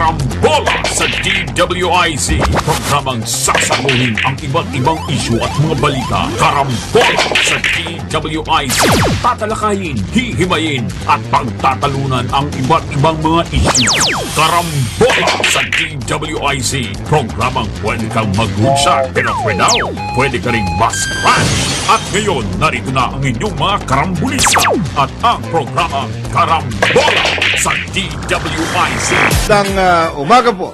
Karambola sa DWIZ. Programang sasaguhin ang iba't ibang isyu at mga balita. Karambola sa DWIZ. Tatalakayin, hihimayin at pagtatalunan ang iba't ibang mga isyu. Karambola sa DWIZ. Programang pwede kang mag-good pero for now, pwede ka rin mas-crash. At ngayon, narito na ang inyong mga karambulista at ang programang Karambola sa DWIZ. Umaga po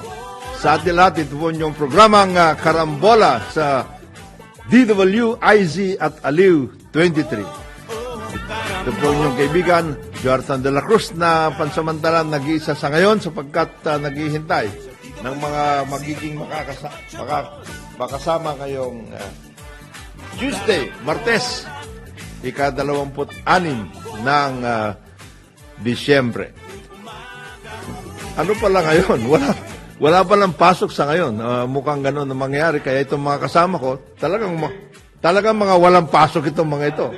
sa atin lahat. Ito po yung programang Karambola sa DWIZ at Aliw 23. Ito po yung kaibigan, Jonathan de la Cruz, na pansamantalang nag-iisa sa ngayon sapagkat naghihintay ng mga magiging makasama ngayong Tuesday, Martes, ika-26 ng Disyembre. Ano pala ngayon? Wala palang pasok sa ngayon. Mukhang gano'n na mangyayari. Kaya itong mga kasama ko, talagang mga walang pasok itong mga ito.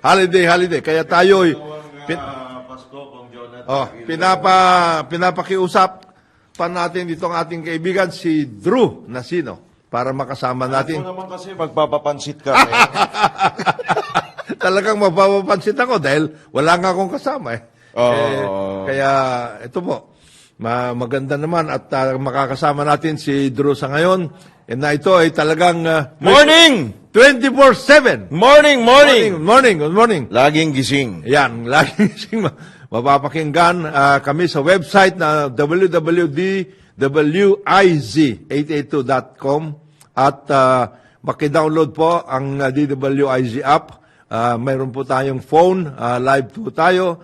Holiday. Kaya tayo'y pinapakiusap pa natin itong ating kaibigan, si Drew Nasino, para makasama natin. Ako naman kasi magpapapansit ka. Talagang mapapapansit ako dahil wala nga akong kasama eh. Kaya ito po, maganda naman at makakasama natin si Drew sa ngayon. Na ito ay talagang Morning! 24/7. Morning! Good morning. Laging gising. Yan, laging gising. Mapapakinggan kami sa website na www.wiz882.com at maki-download po ang DWIZ app. Mayroon po tayong phone, live po tayo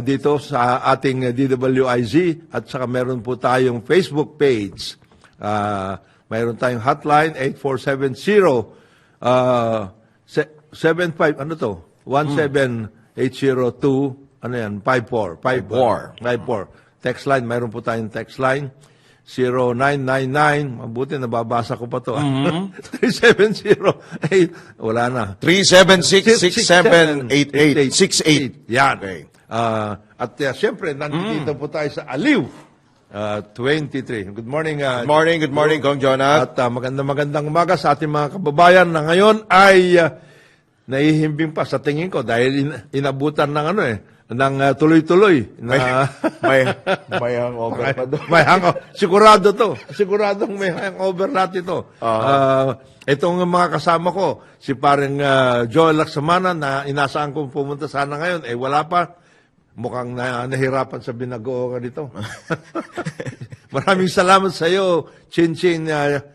dito sa ating DWIZ at saka meron po tayong Facebook page. Mayroon tayong hotline 8470 ano to? 17802 ano yan? 54. Text line, mayroon po tayong text line. 0999, mabuti nababasa ko pa to. 3708, wala na. 376-6788-68. Yan. Okay. At siyempre, nandito po tayo sa Aliw 23. Good morning. Good morning, Kong Jonat. At magandang umaga sa ating mga kababayan na ngayon ay nahihimbing pa sa tingin ko dahil inabutan ng ng tuloy-tuloy na May hangover pa doon. may hangover. Sigurado to. Siguradong may hangover natin ito. Itong mga kasama ko, si parang Joel Laksamana na inasaan kong pumunta sana ngayon, wala pa. Mukhang nahirapan sa binagoongan dito. Maraming salamat sa iyo, Chin. Siya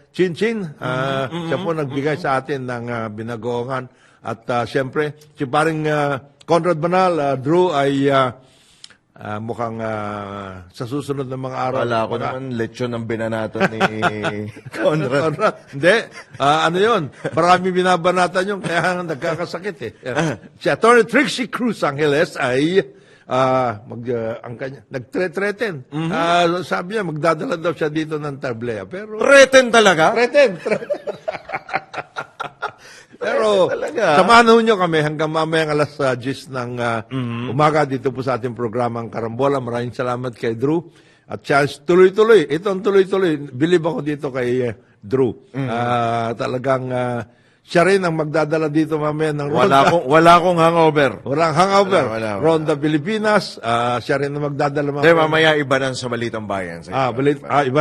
po nagbigay sa atin ng binagoongan. At siyempre, si parang Conrad Banal, Drew, ay mukhang sa susunod ng mga araw. Wala ko naman lechon ng binanato ni Conrad. Hindi. Ano yun? Marami binabanatan yun, kaya nagkakasakit eh. Si Atty. Trixie Cruz Angeles ay nagtre-threaten. Sabi niya, magdadala daw siya dito ng tablea. Pero Threaten talaga? Threaten. Pero samahan nyo kami hanggang mamayang alas 10 ng umaga dito po sa ating programang Karambola. Maraming salamat kay Drew. At chance tuloy-tuloy. Ito ang tuloy-tuloy. Believe ako dito kay Drew. Talagang siya rin ang magdadala dito mamaya ng Ronda. Wala akong hangover. Walang hangover. Wala. Ronda Pilipinas. Siya rin ang magdadala mamaya. Mamaya iba ng sa Balitang Bayan. Iba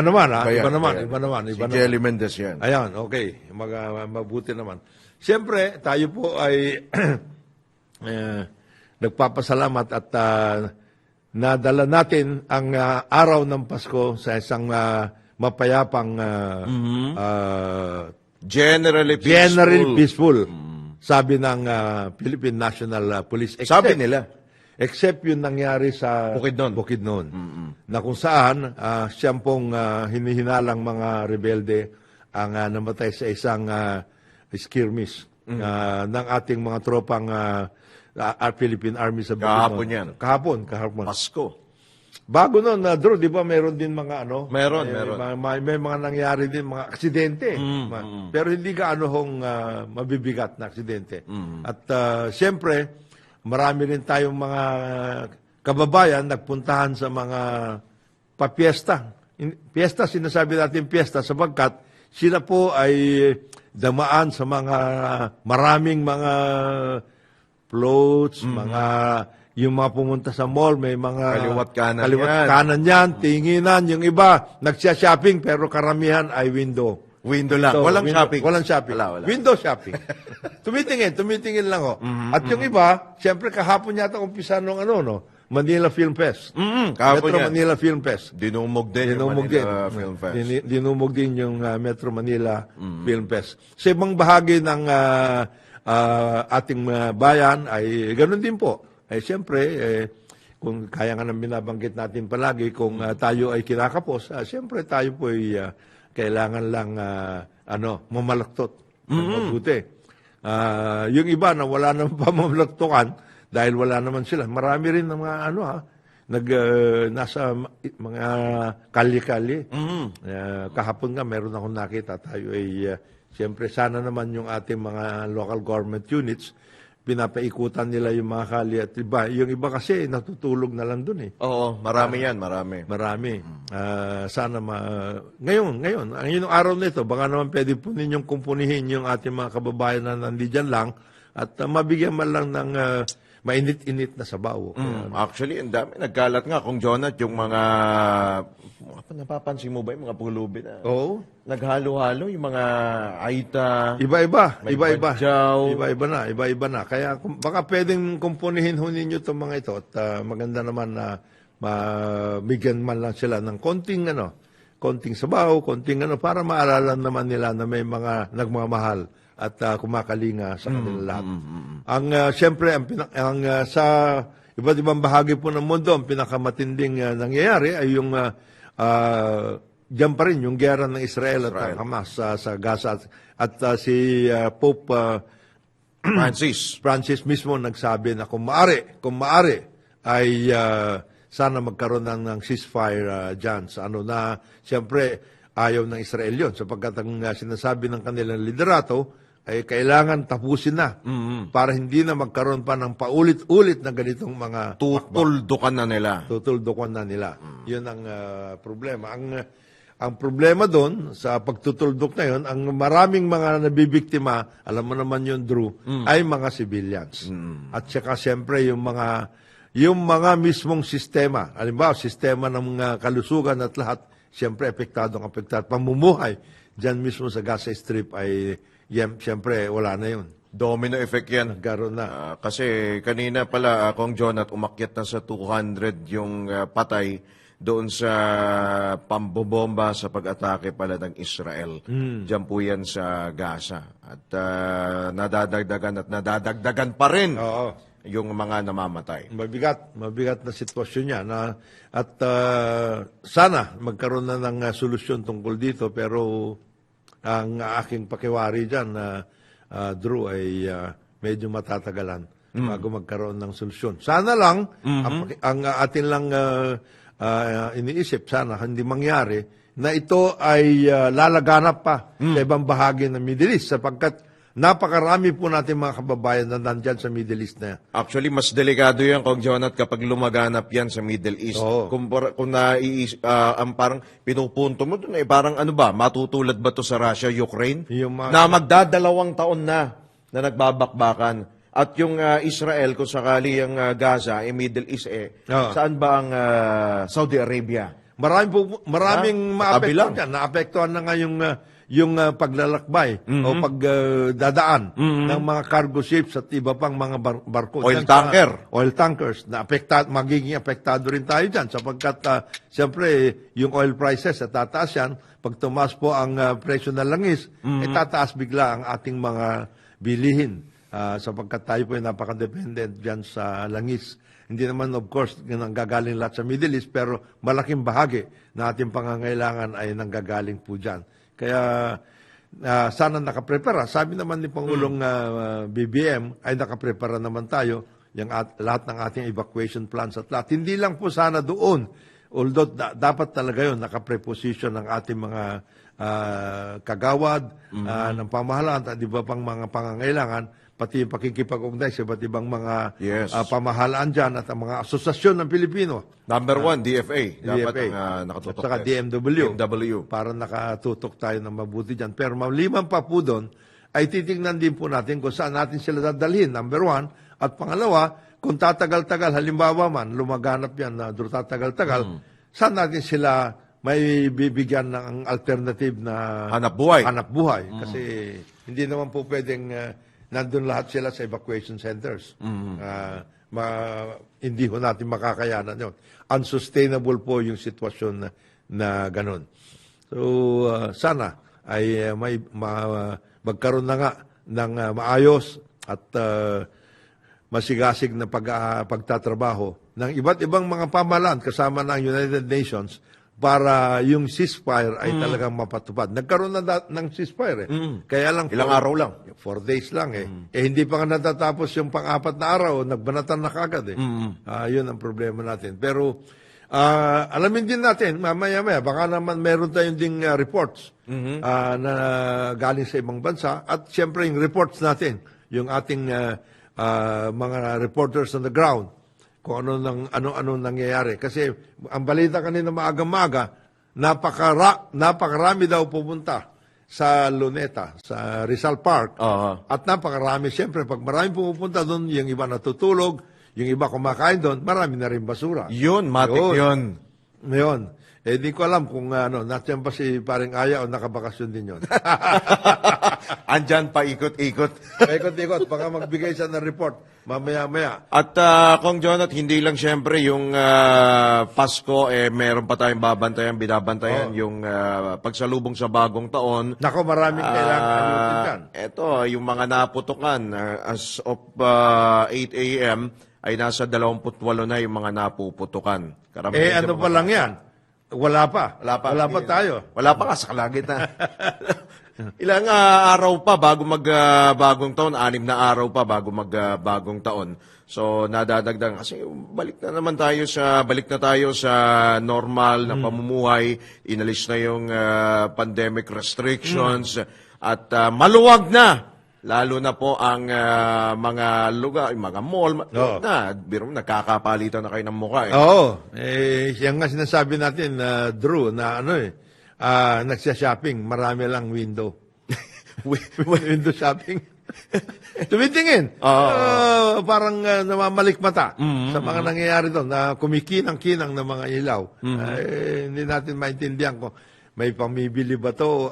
naman. Iba naman. Si Jelly Mendez yan. Ayan, okay. Mabuti naman. Siyempre, tayo po ay nagpapasalamat at nadala natin ang araw ng Pasko sa isang mapayapang Generally peaceful. Sabi ng Philippine National Police. Sabi nila. Except yung nangyari sa Bukidnon. Na kung saan siyang pong hinihinalang mga rebelde ang namatay sa isang skirmish ng ating mga tropang Philippine Army sa Bukidnon. Kahapon yan. Kahapon. Pasko. Bago noon, Drew, di ba mayroon din mga Meron. May mga nangyari din, mga aksidente. Pero hindi gaano mabibigat na aksidente. At siyempre, marami rin tayong mga kababayan nagpuntahan sa mga papiesta. Piesta, sinasabi natin piesta sapagkat sila po ay damaan sa mga maraming mga floats, mga yung mga pumunta sa mall, may mga Kaliwat kanan kanan yan, tinginan. Yung iba, nagsya-shopping pero karamihan ay window. Window lang. So, Walang window- shopping. Walang shopping. Wala. Window shopping. tumitingin lang ho. At yung iba, siyempre kahapon yata umpisa nung Manila Film Fest. Kahapon Metro yan. Manila Film Fest. Dinumog din yung Manila Film Fest. Dinumog din yung Metro Manila Film Fest. Sa ibang bahagi ng ating bayan ay ganoon din po. Siyempre, kung kaya nga nang binabanggit natin palagi, kung tayo ay kinakapos, siyempre tayo po ay kailangan lang mamalaktot ng mabuti. Yung iba na wala naman pamamalaktukan dahil wala naman sila. Marami rin ng mga nasa mga kalye-kalye. Kahapon nga meron akong nakita, tayo ay siyempre sana naman yung ating mga local government units pinapaikutan nila yung mga kalye at iba. Yung iba kasi natutulog na lang dun eh. Oo, marami yan, marami. Marami. Sana ngayon, yung araw nito, baka naman pwede po ninyong kumpunihin yung ating mga kababayan na nandiyan lang at mabigyan man lang ng mainit-init na sabaw. Actually, ang dami. Nagkalat nga kung Jonat, yung mga napapansin mo ba yung mga pulubi na Oo. naghalo-halo, yung mga aita, Iba-iba. May Iba-iba. badyaw. Iba-iba na. Kaya baka pwedeng kumpunihin ho ninyo itong mga ito at maganda naman na mabigyan man lang sila ng konting sabaw, konting para maalala naman nila na may mga nagmamahal at kumakalinga sa kanila lahat. Ang siyempre sa iba't ibang bahagi po ng mundo, ang pinakamatinding nangyayari ay yung diyan pa rin yung giyera ng Israel at ng Hamas sa Gaza at si Pope Francis mismo nagsabi na kung maaari ay sana magkaroon ng ceasefire dyan sa na siyempre ayaw ng Israel yun sapagkat ang sinasabi ng kanilang liderato ay kailangan tapusin na para hindi na magkaroon pa ng paulit-ulit na ganitong mga tutuldukan na nila. tutuldukan na nila. Yun ang problema. Ang problema doon sa pagtutuldok na yun, ang maraming mga nabibiktima, alam mo naman yun, Drew, ay mga civilians. At saka siyempre yung mga mismong sistema, halimbawa sistema ng kalusugan at lahat, siyempre apektado. Pamumuhay dyan mismo sa Gaza Strip ay siyempre wala na yun. Domino effect yan. Nagkaroon na. Kasi kanina pala, Kong Jonat, umakyat na sa 200 yung patay doon sa pambobomba sa pag-atake pala ng Israel. Diyan po yan sa Gaza. At nadadagdagan pa rin yung mga namamatay. Mabigat na sitwasyon niya. At sana magkaroon na ng solusyon tungkol dito pero ang aking pakiwari dyan, Drew, ay medyo matatagalan bago magkaroon ng solusyon. Sana lang, ang atin lang iniisip, sana hindi mangyari, na ito ay lalaganap pa sa ibang bahagi ng Middle East sapagkat napakarami po natin mga kababayan na nandyan sa Middle East na yan. Actually, mas delikado yan, Kong Jonat, kapag lumaganap yan sa Middle East. Oo. Kung ang parang pinupunto mo doon, parang matutulad ba to sa Russia, Ukraine? Na magdadalawang taon na nagbabakbakan. At yung Israel, kung sakali yung Gaza, Middle East, saan ba ang Saudi Arabia? Maraming maapektuhan dyan. Naapektuhan na nga yung paglalakbay o pagdadaan ng mga cargo ships at iba pang mga barko. Oil tankers. Magiging apektado rin tayo dyan sapagkat siyempre yung oil prices tataas yan. Pag tumaas po ang presyo ng langis, tataas bigla ang ating mga bilihin sapagkat tayo po ay napaka-dependent dyan sa langis. Hindi naman, of course, nanggagaling lahat sa Middle East, pero malaking bahagi na ating pangangailangan ay nanggagaling po dyan. Kaya sana nakaprepara. Sabi naman ni Pangulong BBM ay nakaprepara naman tayo yung lahat ng ating evacuation plans at lahat. Hindi lang po sana doon. Although dapat talaga yun, nakapreposition ng ating mga kagawad ng pamahalaan at iba pang mga pangangailangan. pati yung pakikipag-ugnay sa iba't ibang mga Yes. pamahalaan dyan at ang mga asosasyon ng Pilipino. Number one, DFA. Dapat DFA. ang nakatutok. At saka din. DMW. DMW. Para nakatutok tayo ng mabuti dyan. Pero maliban pa po doon, ay titingnan din po natin kung saan natin sila dadalhin, number one. At pangalawa, kung tatagal-tagal, halimbawa man, lumaganap yan na tatagal-tagal, saan natin sila may bibigyan ng alternative na Hanap buhay. Kasi hindi naman po pwedeng nandun lahat sila sa evacuation centers. Hindi ho natin makakayanan yun. Unsustainable po yung sitwasyon na ganun. So, sana ay magkaroon na nga ng maayos at masigasig na pagtatrabaho ng iba't ibang mga pamahalaan kasama ng United Nations para yung ceasefire ay talagang mapatupad. Nagkaroon na ng ceasefire Kaya lang Ilang araw lang. 4 days lang hindi pa nga natatapos yung pang-4 na araw, nagbanatan na kagad yun ang problema natin. Pero alamin din natin, mamaya-maya, baka naman meron tayong ding reports na galing sa ibang bansa at siyempre yung reports natin, yung ating mga reporters on the ground, kung ano nangyayari. Kasi ang balita kanina maaga-maga, napakarami daw pupunta sa Luneta, sa Rizal Park. At napakarami, siyempre, pag marami pumupunta doon, yung iba natutulog, yung iba kumakain doon, marami na rin basura. Yun, matik yun. Ngayon, di ko alam kung nandiyan pa si paring Aya o nakabakasyon din yun. Andyan pa ikot-ikot. Ikot-ikot, baka magbigay siya ng report mamaya-maya. At Kong Jonat, hindi lang siyempre yung Pasko, meron pa tayong binabantayan yung pagsalubong sa bagong taon. Nako, maraming kailangan ayusin dyan. Ito, yung mga naputukan, as of 8 a.m., ay nasa 28 na yung mga napuputukan. Ano pa lang yan? Wala pa. Wala pa tayo. Wala pa ka sa kalagitnaan. Ilang araw pa bago bagong taon, 6 na araw pa bago bagong taon. So nadadagdag kasi balik na tayo sa normal na pamumuhay, inalis na yung pandemic restrictions at maluwag na. Lalo na po ang mga lugar, mga mall, biro nagkakapalitan na kayo ng mukha. Oo. Yan nga sinasabi natin, Drew, na nagsya-shopping, marami lang window. Window shopping. Tumitingin. Parang namamalik mata sa mga nangyayari doon, na kumikinang-kinang ng mga ilaw. Hindi natin maintindihan kung may pamibili ba to,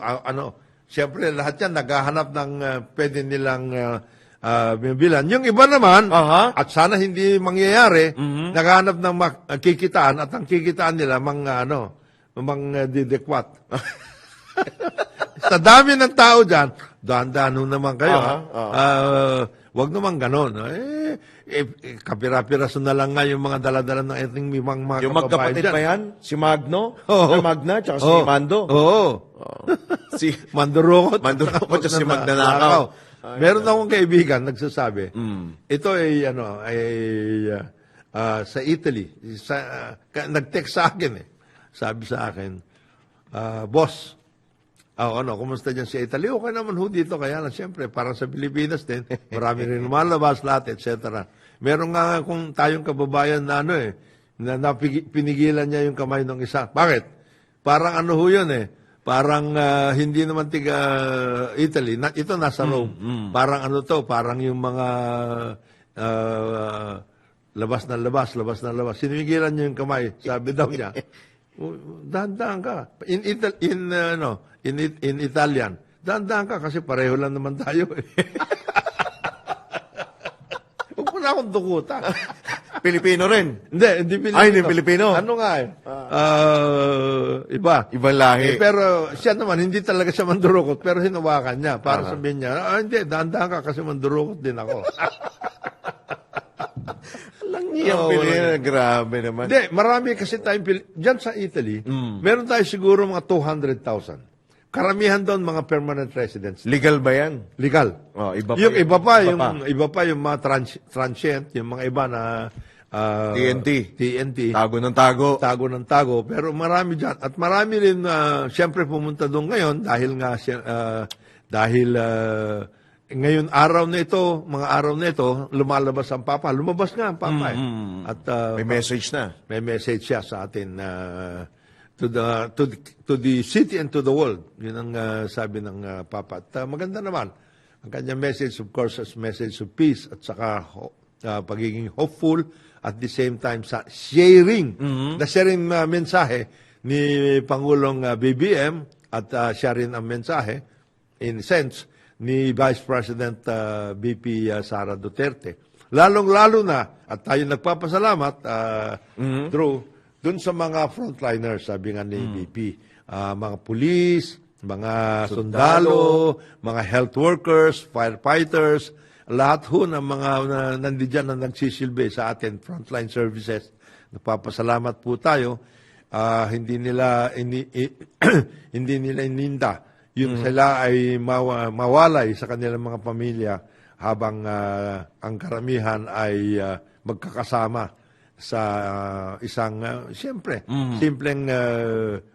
Siyempre, lahat yan naghahanap ng pwede nilang bibilan. Yung iba naman, at sana hindi mangyayari, naghahanap ng kikitaan at ang kikitaan nila didekwat. Sa dami ng tao dyan, dahan-dahan naman kayo. Wag naman ganon. Kapira-piraso na lang nga yung mga dala-dala ng ating mga yung magkapatid pa yan? Si Magno? Magna, tsaka si Mando? Si Mandurukot. Tsaka si Magnanakaw. Meron akong kaibigan, nagsasabi, ito ay, sa Italy, nag-text sa akin Sabi sa akin, boss, kumusta dyan sa Italy? Okay naman ho dito, kaya lang siyempre, parang sa Pilipinas din, marami rin lumalabas lahat, etc. Meron nga kung tayong kababayan na pinigilan niya yung kamay ng isa. Bakit? Parang ho yun Parang hindi naman tiga Italy. Ito nasa Rome. Parang parang yung mga labas na labas. Sinigilan niya yung kamay. Sabi daw niya, dahan-dahan ka. In Italian, dahan-dahan ka kasi pareho lang naman tayo. Huwag mo na akong dukutan. Pilipino rin? Hindi Pilipino. Hindi Pilipino? Ano nga iba. Ibang lahi. Pero siya naman, hindi talaga siya mandurukot, pero hinawakan niya. Para sabihin niya, hindi, dahan-dahan ka kasi mandurukot din ako. Grabe naman. Hindi, marami kasi tayong diyan sa Italy, meron tayo siguro mga 200,000. Karamihan doon mga permanent residents. Legal ba yan? Legal. Iba pa yung iba pa yung mga transient, yung mga iba na TNT. Tago ng tago. Pero marami dyan. At marami rin, siyempre pumunta doon ngayon dahil ngayon mga araw na ito, lumalabas ang Papa. Lumabas nga ang Papa. At May message na. may message siya sa atin to the city and to the world. Yun ang sabi ng Papa. At maganda naman. Ang kanyang message, of course, is message of peace at saka pagiging hopeful at the same time sa sharing. Na sharing mensahe ni Pangulong BBM at siya rin ang mensahe, in sense, ni Vice President BP Sara Duterte. Lalong-lalo na, at tayo nagpapasalamat, Drew, dun sa mga frontliners, sabi nga ni BP, mga pulis, mga sundalo, mga health workers, firefighters, lahat ho ng mga nandiyan na nagsisilbi sa atin, frontline services. Nagpapasalamat po tayo. Hindi nila ininda yung sila ay mawalay sa kanilang mga pamilya habang ang karamihan ay magkakasama sa isang, siyempre, simpleng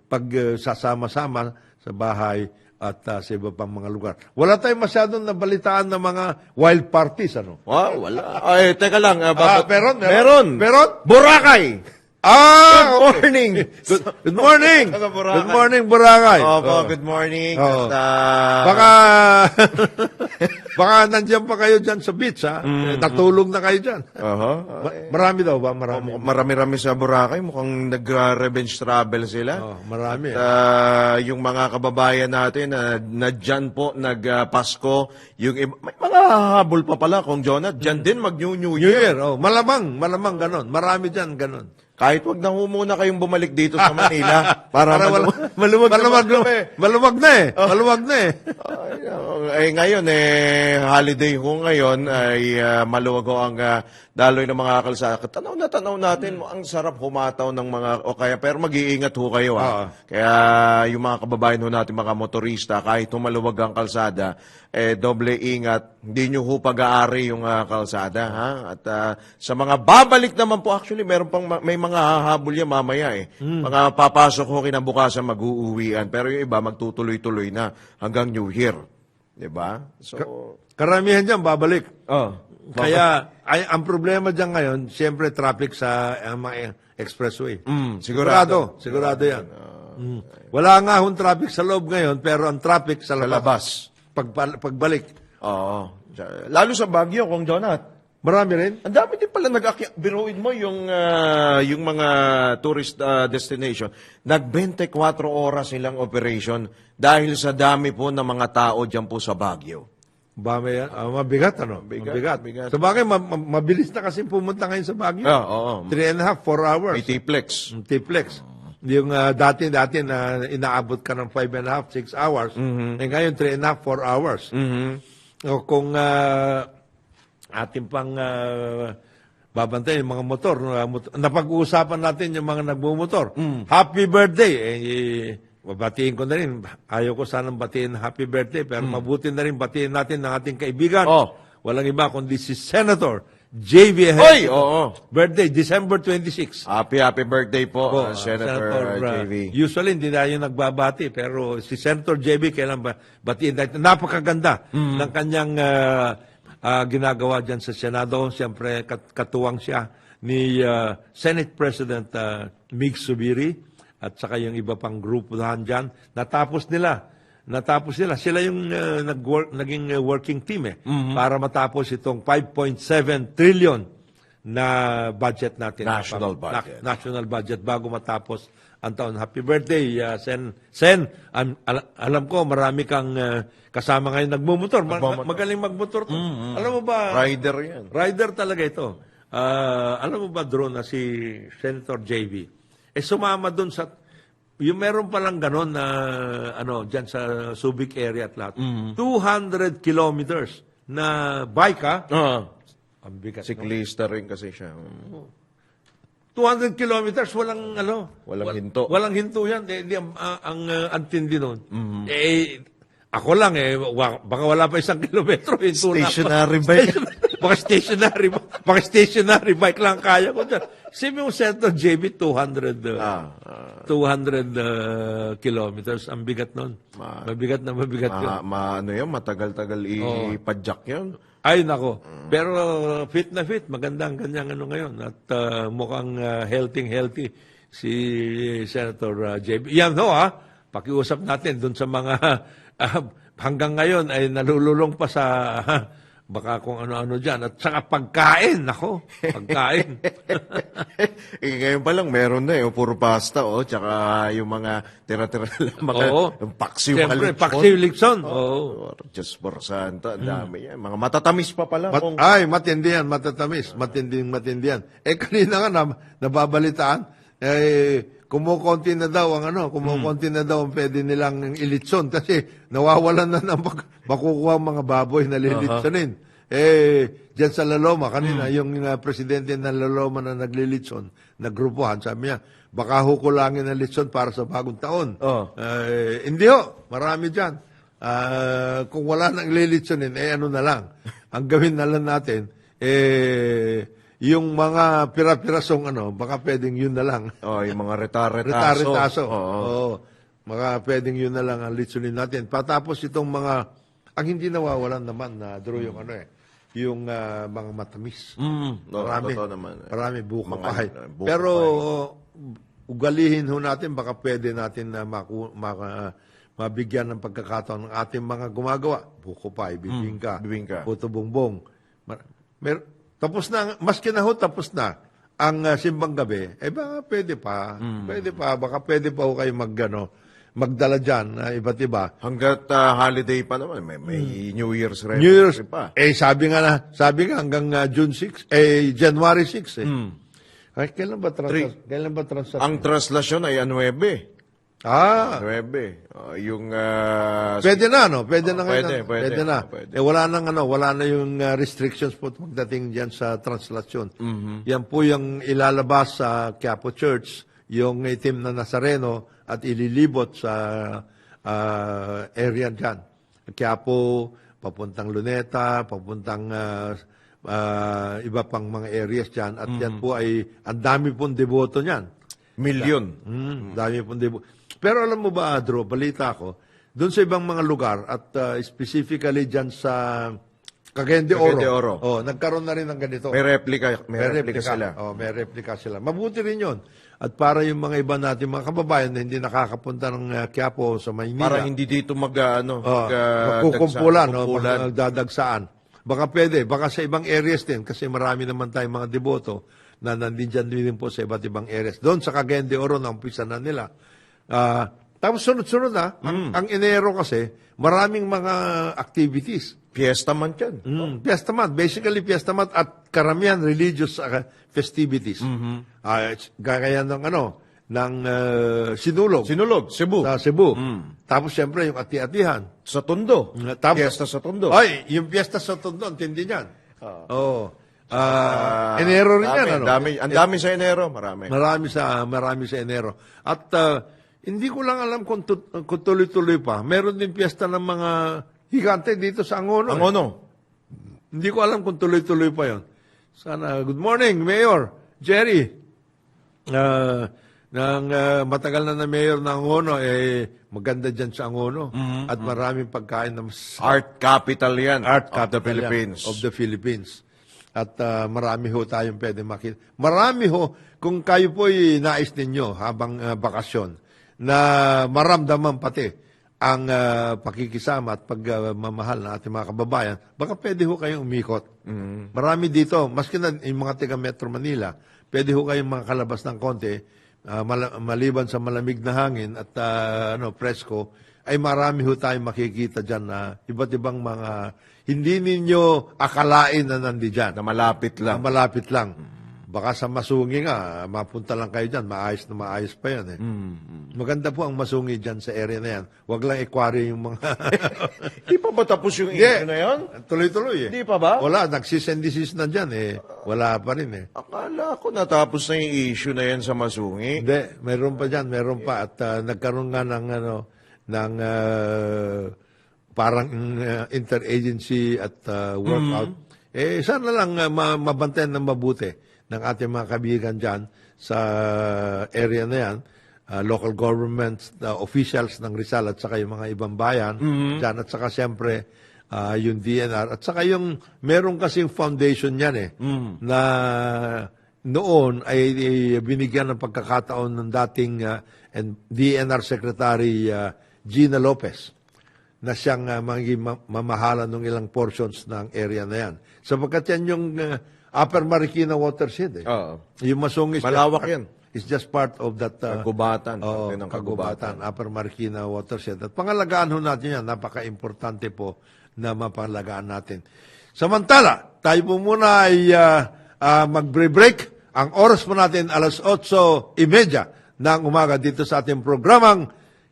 pagsasama-sama sa bahay at sa iba pang mga lugar. Wala tayong masyadong nabalitaan ng mga wild parties, ano? Wow, wala. Ay, teka lang. Meron? Boracay! Good morning! Good morning! Boracay. Good morning, Boracay! Opo, good morning. Oo. At, Baka nandiyan pa kayo dyan sa beach, ha? Natulog na kayo dyan. Marami daw ba? Marami. marami-rami sa Boracay. Mukhang nag-revenge travel sila. Marami. Yung mga kababayan natin na dyan po nagpasko, yung may mga habol pa pala kung Jonah, dyan din mag-New New Year. Year, malamang ganon. Marami dyan ganon. Kahit wag na ho muna kayong bumalik dito sa Manila para Maluwag na eh. Maluwag na eh. Ngayon holiday ho ngayon ay maluwag ho ang daloy ng mga kalsada. Tanaw natin ang sarap humataw ng mga pero mag-iingat ho kayo Kaya yung mga kababayan ho natin mga motorista kahit maluwag ang kalsada doble ingat, hindi nyo ho pag-aari yung kalsada At sa mga babalik naman po actually may mga hahabol yan mamaya Mga papasok ho kinabukasan mag-uuwian pero yung iba magtutuloy-tuloy na hanggang New Year. Diba? So, karamihan dyan babalik. Kaya ang problema dyan ngayon, siyempre traffic sa mga expressway. Sigurado yan. Wala nga hong traffic sa loob ngayon, pero ang traffic sa labas. Pagbalik. Oo. Lalo sa Baguio, kung Jonat. Marami rin. Ang dami din pala nag-akyat. Biruin mo yung mga tourist destination. Nag-24 oras silang operation dahil sa dami po ng mga tao dyan po sa Baguio. Mabigat, ano? Mabigat. Sa bagay, mabilis na kasi pumunta ngayon sa Baguio. Oo. 3.5, 4 hours. May T-Plex. T-Plex. Yung dati na inaabot ka ng 5.5, 6 hours. Ngayon, 3.5, 4 hours. O kung ating pang babantay yung mga motor, napag-uusapan natin yung mga nagmumotor. Happy birthday! Babatiin ko na rin. Ayaw ko sanang batiin happy birthday, pero mabuti na rin batiin natin ng ating kaibigan. Walang iba kundi si Senator J.V. Birthday, December 26. Happy birthday po, Senator J.V. Usually, hindi tayo nagbabati, pero si Senator J.V. kailan ba batiin natin? Napakaganda ng kanyang ginagawa dyan sa Senado. Siyempre, katuwang siya ni Senate President Mig Subiri at saka yung iba pang grupo dyan. Natapos nila. Sila yung naging working team para matapos itong 5.7 trillion na budget natin. National budget bago matapos ang taon. Happy birthday, Sen. Alam ko, marami kang kasama ngayon nagmumotor. Magaling magmotor to. Alam mo ba? Rider yan. Rider talaga ito. Alam mo ba, Drew, na si Senator JV? Sumama doon sa yung meron palang ganon na diyan sa Subic area at lahat. 200 kilometers na bike Ang bigat. Siklista rin kasi siya. 200 kilometers walang hinto. Walang hinto yan. Ang antindi noon. Ako lang baka wala pa 1 kilometro. Stationary bike. Baka stationary bike lang kaya ko dyan. Sabi mo, Senator JB, 200 kilometers. Ang bigat nun. Mabigat na mabigat yun. Ano yun, matagal-tagal ipadyak yun. Ay, nako. Pero fit na fit. Maganda ang kanyang ano ngayon. At mukhang healthy si Senator JB. Yan ho, pakiusap natin dun sa mga hanggang ngayon ay nalululong pa sa baka kung ano-ano dyan. At saka pagkain, nako. Pagkain. Ngayon pa lang, meron na puro pasta, tsaka yung mga tira-tira lang, yung paksiw Siyempre, paksiw Lixon. Diyos por santo, ang dami yan. Mga matatamis pa pala. Matindi yan, matatamis. Matindi yan. Kanina nga, nababalitaan, kumukonti na daw ang pwede nilang ilitson kasi nawawalan na ng makukuha ang mga baboy na lilitsonin. Diyan sa Laloma, kanina, yung presidente ng Laloma na naglilitson, nagrupuhan, sabi niya, baka hukulangin ang litson para sa bagong taon. Hindi ho, marami dyan. Kung wala nang lilitsonin, ano na lang. Ang gawin na lang natin, yung mga pira-pirasong baka pwedeng yun na lang. Yung mga retaso. Mga pwedeng yun na lang ang litsunin natin. Patapos itong mga, ang hindi nawawalan naman na Drew yung yung mga matamis. Marami buko pahay. Pero ugalihin ho natin, baka pwede natin na mabigyan ng pagkakataon ng ating mga gumagawa. Buko pahay, bibingka, puto bongbong. Tapos na, maski na ho, tapos na ang simbang gabi, baka pwede pa. Baka pwede pa ho kayo magdala dyan, iba't iba. Hanggat holiday pa naman, may New Year's New Year's pa. Sabi nga hanggang June 6, January 6 Ay, kailan ba translation? Ang translasyon ay 9. 9. Pwede na, Pwede na ngayon. Pwede na. Wala na yung restrictions po pagdating diyan sa translasyon. Yan po yung ilalabas sa Quiapo Church, yung itim na Nazareno at ililibot sa area diyan. Quiapo, papuntang Luneta, papuntang iba pang mga areas diyan at yan po ay ang dami pong deboto niyan. Milyon. Dami pong deboto. Pero alam mo ba, Adro, balita ko, doon sa ibang mga lugar at specifically dyan sa Cagayan de Oro. Nagkaroon na rin ng ganito. May replica sila. May replica sila. Mabuti rin yun. At para yung mga iba natin, mga kababayan na hindi nakakapunta ng Quiapo sa Maynila. Para hindi dito magkukumpulan, magdadagsaan. Baka pwede. Baka sa ibang areas din kasi marami naman tayong mga deboto na nandyan din po sa iba't ibang areas. Doon sa Cagayan de Oro, naumpisa na nila. Tapos sunod-sunod ang Enero kasi, maraming mga activities. Fiesta man yan. Fiesta man. Basically, fiesta man at karamihan religious festivities. Gaya ng Sinulog. Cebu. Sa Cebu. Tapos siyempre yung ati-atihan. Sa Tondo. Fiesta sa Tondo. Ay, yung fiesta sa Tondo, tindi niyan. Enero rin yan. Ang dami sa Enero. Marami sa Enero. At hindi ko lang alam kung tuloy-tuloy pa. Meron din piyesta ng mga higante dito sa Angono. Hindi ko alam kung tuloy-tuloy pa yon. Sana, good morning, Mayor Jerry. Matagal na mayor ng Angono, maganda dyan sa Angono. At maraming pagkain na Art capital yan. Art of the capital Philippines. Of the Philippines. At marami ho tayong pwede makita. Marami ho, kung kayo po'y nais ninyo habang bakasyon, na maramdaman pati ang pakikisama at pagmamahal na ating mga kababayan, baka pwede ho kayong umikot. Marami dito, maski na yung mga taga Metro Manila, pwede ho kayong makalabas ng konti, maliban sa malamig na hangin at presko, ay marami ho tayong makikita dyan na iba't ibang mga hindi ninyo akalain na nandiyan. Na malapit lang. Baka sa Masungi nga, mapunta lang kayo dyan, maayos pa yan. Maganda po ang Masungi dyan sa area na yan. Huwag lang aquarium yung mga... Di pa ba tapos yung issue na yan? Tuloy-tuloy Di pa ba? Wala, nagsis and desist na dyan Wala pa rin Akala ko natapos na yung issue na yan sa Masungi. Hindi, meron pa dyan, meron pa. At nagkaroon nga ng parang interagency at workout. Sana lang mabantayan ng mabuti ng ating mga kaibigan dyan sa area na yan, local governments, officials ng Rizal at saka yung mga ibang bayan dyan, at saka siyempre yung DNR, at saka yung meron kasing foundation yan na noon ay binigyan ng pagkakataon ng dating DNR Secretary Gina Lopez na siyang maging mamahala ng ilang portions ng area na yan. Sapagkat yan yung Upper Marikina watershed. Oo. Yung Masungis. Malawak yan. It's just part of that Kagubatan. Oo, Ng Kagubatan, Upper Marikina watershed. At pangalagaan ho natin yan. Napaka-importante po na mapangalagaan natin. Samantala, tayo po muna ay mag-break. Ang oras po natin, 8:30 ng umaga dito sa ating programang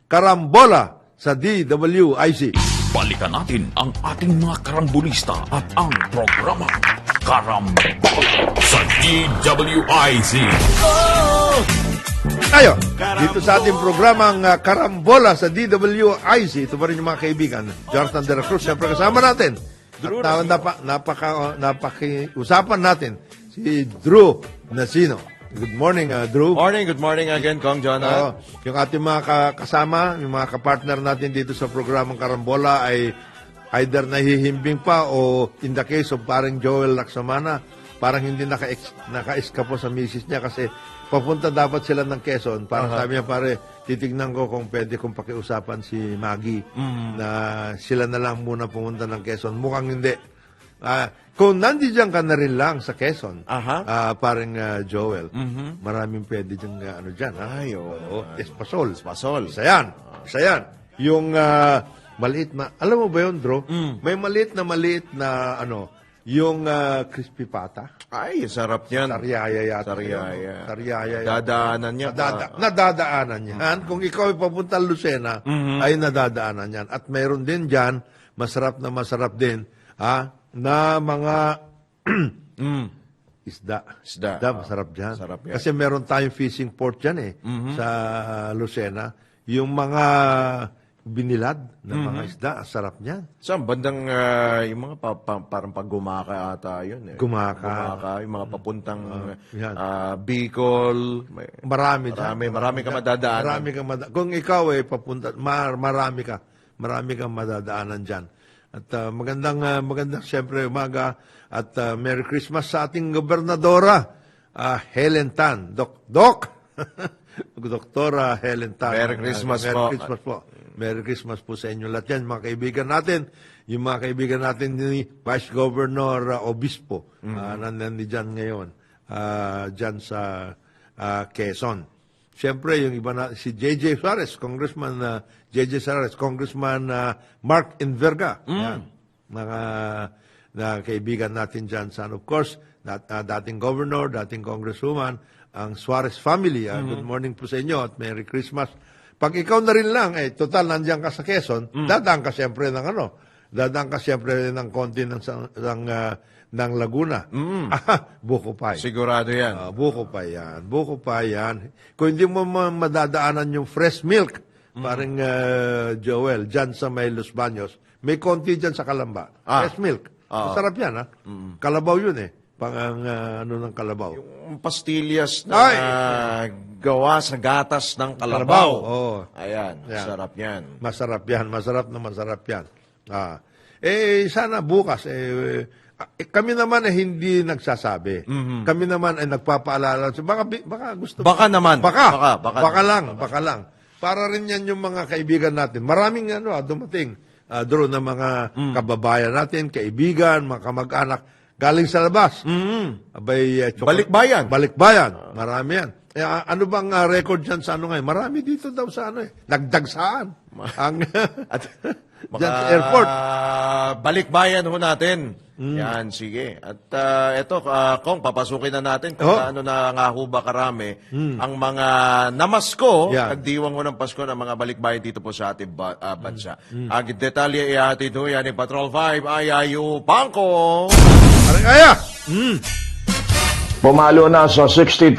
Karambola sa DWIC. Balikan natin ang ating mga karambulista at ang programa Karambola sa DWIC. Tayo, dito sa ating programang Karambola sa DWIC, ito pa rin yung mga kaibigan, Jonathan De La Cruz, siyempre kasama natin. At napakiusapan natin si Drew Nasino. Good morning, Drew. Good morning again, Kong Jonah. Yung ating mga kasama, yung mga kapartner natin dito sa programang Karambola ay either nahihimbing pa o in the case of parang Joel Laksamana, parang hindi naka-eskapo sa misis niya kasi papunta dapat sila ng Quezon. Parang sabi niya, pare, titignan ko kung pwede kong pakiusapan si Maggie na sila na lang muna pumunta ng Quezon. Mukhang hindi. Kung nandiyan ka na rin lang sa Quezon, parang Joel, maraming pwede dyan, dyan. Ay, oo. Espasol. Pasol. Isa yan. Yung maliit na, alam mo ba yun, Drew? May maliit na, yung crispy pata. Ay, sarap yan. Sariaya yata. Sariaya. Dadaanan niya. Nadadaanan yan. Kung ikaw ay papunta Lucena, ay nadadaanan yan. At mayroon din dyan, masarap din, na mga isda. Masarap dyan. Sarap yan. Kasi meron tayong fishing port dyan sa Lucena. Yung mga binilad na mga isda, sarap niyan. Saan? Bandang yung mga parang pag-gumaka ata yun. Gumaka. Yung mga papuntang yan. Bicol. Marami dyan. Marami ka madadaanan. Kung ikaw ay papunta, marami kang madadaanan dyan. At magandang siyempre umaga at Merry Christmas sa ating gobernadora, Helen Tan. Doktora Helen Tan. Merry Christmas po. Merry Christmas po. Merry Christmas po sa inyo lahat yan, mga kaibigan natin. Yung mga kaibigan natin ni Vice Governor Obispo, nandiyan ngayon, dyan sa Quezon. Siyempre, yung iba na, si J.J. Suarez, Congressman J.J. Suarez, Congressman Mark Enverga. Yan, mga na kaibigan natin dyan. And of course, dating governor, dating congresswoman, ang Suarez family. Good morning po sa inyo at Merry Christmas. Pag ikaw na rin lang, total, nandiyan ka sa Quezon, dadaan ka siyempre ng konti ng Laguna. Buko pa. Sigurado yan. Buko pa yan. Kung hindi mo madadaanan yung fresh milk, parang Joel, dyan sa may Los Baños, may konti dyan sa Calamba. Fresh milk. Masarap yan, Kalabaw yun ng kalabaw. Yung pastillas na gawa sa gatas ng kalabaw. Ayan, sarap yan. Masarap yan. Sana bukas, kami naman ay hindi nagsasabi. Kami naman ay nagpapaalala. Baka gusto. Baka naman. Baka lang. Para rin yan yung mga kaibigan natin. Maraming dumating doon na mga kababayan natin, kaibigan, mga kamag-anak, galing sa labas. Balikbayan. Marami yan. Ano bang record dyan sa ngayon? Marami dito daw sa nagdagsaan. Dyan sa airport. Balikbayan ho natin. Yan, sige. At eto, Kong, papasukin na natin kung ano na nga ho ba karami ang mga namasko, nagdiwang ho ng Pasko ng mga balikbayan dito po sa ating bansa. Ang detalye ihatid ho yan ni Patrol 5, Ayayu Pangko. Kaya! Pumalo na sa 60,000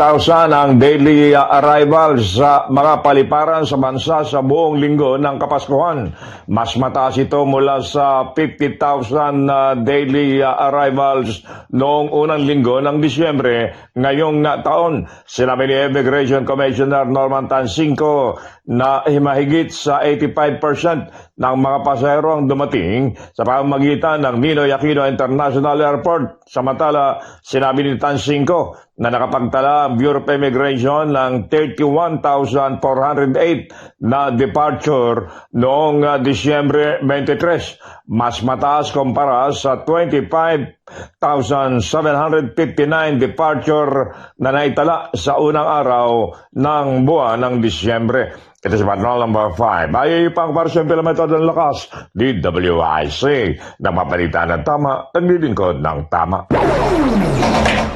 ang daily arrivals sa mga paliparan sa bansa sa buong linggo ng Kapaskuhan. Mas mataas ito mula sa 50,000 daily arrivals noong unang linggo ng Disyembre ngayong taon. Sinabi ni Immigration Commissioner Norman Tansinco na mahigit sa 85% ng mga pasahero ang dumating sa pamamagitan ng Ninoy Aquino International Airport. Samantala, sinabi ni Tansinco na nakapagtala ang Bureau of Immigration ng 31,408 na departure noong Disyembre 23. Mas mataas kumpara sa 25,759 departure na naitala sa unang araw ng buwan ng Disyembre. Ito si Patrol number 5. Ay pang parsyon kilometro ng lakas, DWIC. Napapalitan ng tama, naglilingkod ng tama.